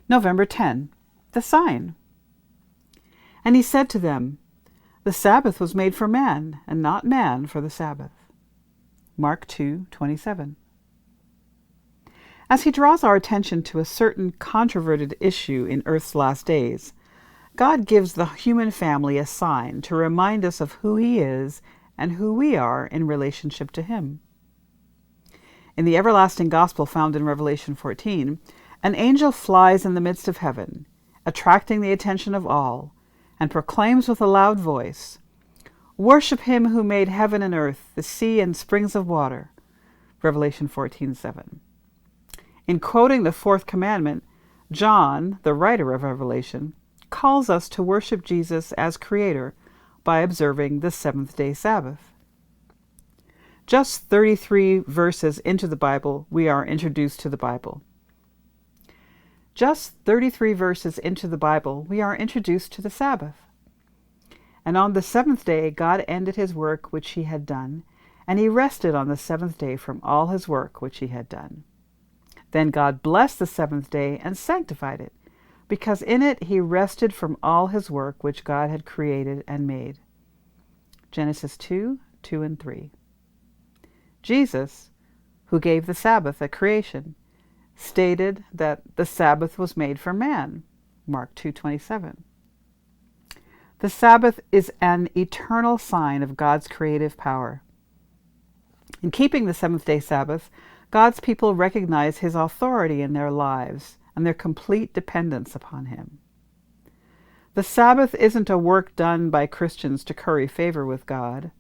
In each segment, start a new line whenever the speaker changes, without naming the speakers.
November 10. The sign. And he said to them, The Sabbath was made for man, and not man for the Sabbath. Mark 2:27. As he draws our attention to a certain controverted issue in Earth's last days, God gives the human family a sign to remind us of who he is and who we are in relationship to him. In the everlasting gospel found in Revelation 14, an angel flies in the midst of heaven, attracting the attention of all, and proclaims with a loud voice, Worship him who made heaven and earth, the sea and springs of water. Revelation 14:7. In quoting the fourth commandment, John, the writer of Revelation, calls us to worship Jesus as Creator by observing the seventh-day Sabbath. Just 33 verses into the Bible, we are introduced to the Bible. Just 33 verses into the Bible, we are introduced to the Sabbath. And on the seventh day, God ended his work which he had done, and he rested on the seventh day from all his work which he had done. Then God blessed the seventh day and sanctified it, because in it he rested from all his work which God had created and made. Genesis 2:2-3. Jesus, who gave the Sabbath at creation, stated that the Sabbath was made for man. Mark 2:27. The Sabbath is an eternal sign of God's creative power. In keeping the seventh-day Sabbath, God's people recognize his authority in their lives and their complete dependence upon him. The Sabbath isn't a work done by Christians to curry favor with God.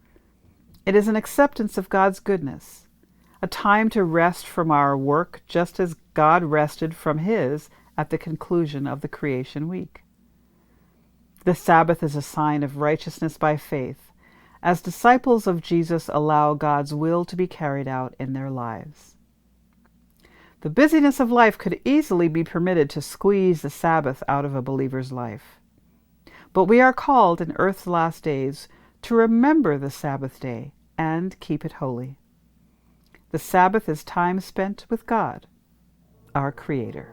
It is an acceptance of God's goodness, a time to rest from our work just as God rested from his at the conclusion of the creation week. The Sabbath is a sign of righteousness by faith, as disciples of Jesus allow God's will to be carried out in their lives. The busyness of life could easily be permitted to squeeze the Sabbath out of a believer's life. But we are called in earth's last days to remember the Sabbath day and keep it holy. The Sabbath is time spent with God, our Creator.